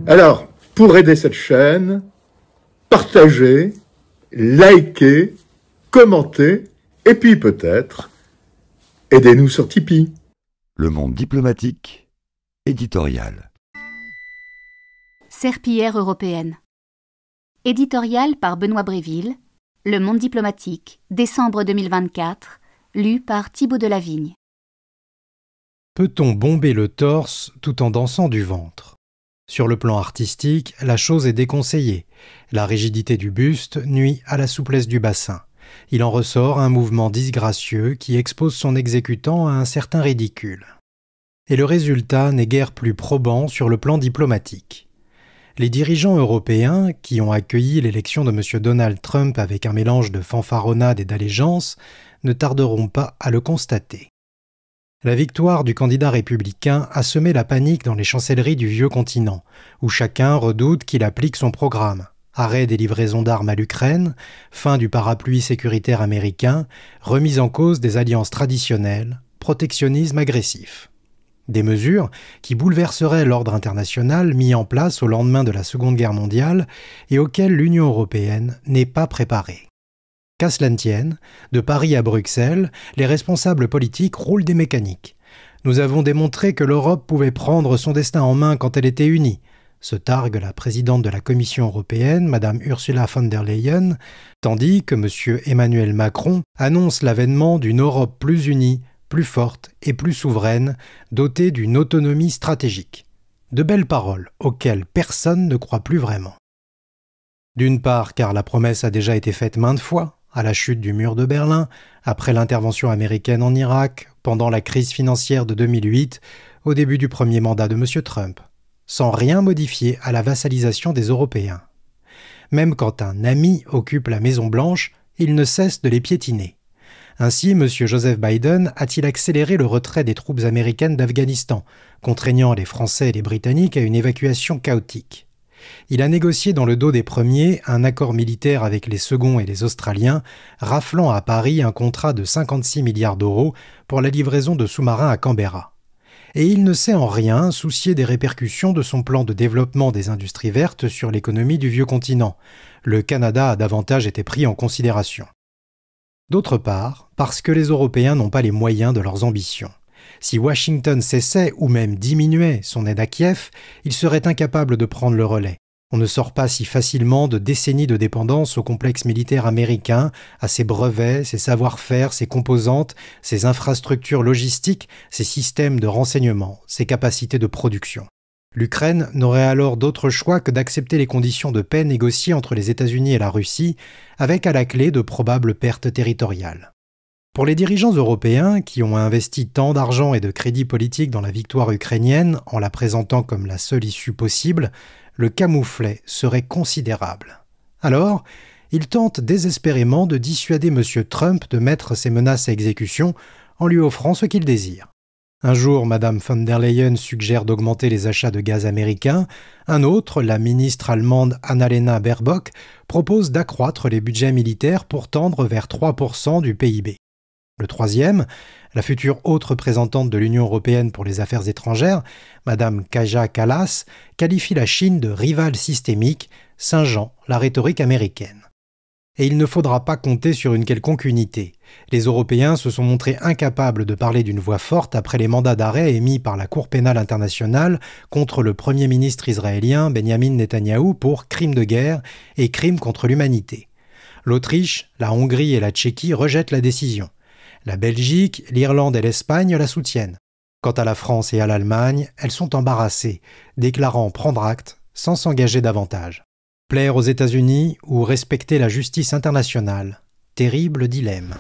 Alors, pour aider cette chaîne, partagez, likez, commentez, et puis peut-être, aidez-nous sur Tipeee. Le Monde diplomatique, éditorial. Serpillière européenne. Éditorial par Benoît Bréville, Le Monde diplomatique, décembre 2024, lu par Thibaut Delavigne. Peut-on bomber le torse tout en dansant du ventre ? Sur le plan artistique, la chose est déconseillée. La rigidité du buste nuit à la souplesse du bassin. Il en ressort un mouvement disgracieux qui expose son exécutant à un certain ridicule. Et le résultat n'est guère plus probant sur le plan diplomatique. Les dirigeants européens, qui ont accueilli l'élection de M. Donald Trump avec un mélange de fanfaronnade et d'allégeance, ne tarderont pas à le constater. La victoire du candidat républicain a semé la panique dans les chancelleries du vieux continent, où chacun redoute qu'il applique son programme. Arrêt des livraisons d'armes à l'Ukraine, fin du parapluie sécuritaire américain, remise en cause des alliances traditionnelles, protectionnisme agressif. Des mesures qui bouleverseraient l'ordre international mis en place au lendemain de la Seconde Guerre mondiale et auxquelles l'Union européenne n'est pas préparée. Qu'à cela ne tienne, de Paris à Bruxelles, les responsables politiques roulent des mécaniques. Nous avons démontré que l'Europe pouvait prendre son destin en main quand elle était unie, se targue la présidente de la Commission européenne, Mme Ursula von der Leyen, tandis que M. Emmanuel Macron annonce l'avènement d'une Europe plus unie, plus forte et plus souveraine, dotée d'une autonomie stratégique. De belles paroles auxquelles personne ne croit plus vraiment. D'une part, car la promesse a déjà été faite maintes fois, à la chute du mur de Berlin, après l'intervention américaine en Irak, pendant la crise financière de 2008, au début du premier mandat de M. Trump, sans rien modifier à la vassalisation des Européens. Même quand un ami occupe la Maison-Blanche, il ne cesse de les piétiner. Ainsi, M. Joseph Biden a-t-il accéléré le retrait des troupes américaines d'Afghanistan, contraignant les Français et les Britanniques à une évacuation chaotique. Il a négocié dans le dos des premiers un accord militaire avec les seconds et les Australiens, raflant à Paris un contrat de 56 milliards d'euros pour la livraison de sous-marins à Canberra. Et il ne s'est en rien soucié des répercussions de son plan de développement des industries vertes sur l'économie du vieux continent. Le Canada a davantage été pris en considération. D'autre part, parce que les Européens n'ont pas les moyens de leurs ambitions. Si Washington cessait ou même diminuait son aide à Kiev, il serait incapable de prendre le relais. On ne sort pas si facilement de décennies de dépendance au complexe militaire américain, à ses brevets, ses savoir-faire, ses composantes, ses infrastructures logistiques, ses systèmes de renseignement, ses capacités de production. L'Ukraine n'aurait alors d'autre choix que d'accepter les conditions de paix négociées entre les États-Unis et la Russie, avec à la clé de probables pertes territoriales. Pour les dirigeants européens, qui ont investi tant d'argent et de crédit politique dans la victoire ukrainienne en la présentant comme la seule issue possible, le camouflet serait considérable. Alors, ils tentent désespérément de dissuader M. Trump de mettre ses menaces à exécution en lui offrant ce qu'il désire. Un jour, Mme von der Leyen suggère d'augmenter les achats de gaz américains. Un autre, la ministre allemande Annalena Baerbock, propose d'accroître les budgets militaires pour tendre vers 3% du PIB. Le troisième, la future haute représentante de l'Union européenne pour les affaires étrangères, Mme Kaja Kallas, qualifie la Chine de rivale systémique, singeant la rhétorique américaine. Et il ne faudra pas compter sur une quelconque unité. Les Européens se sont montrés incapables de parler d'une voix forte après les mandats d'arrêt émis par la Cour pénale internationale contre le Premier ministre israélien Benjamin Netanyahou pour crimes de guerre et crimes contre l'humanité. L'Autriche, la Hongrie et la Tchéquie rejettent la décision. La Belgique, l'Irlande et l'Espagne la soutiennent. Quant à la France et à l'Allemagne, elles sont embarrassées, déclarant prendre acte sans s'engager davantage. Plaire aux États-Unis ou respecter la justice internationale ? Terrible dilemme.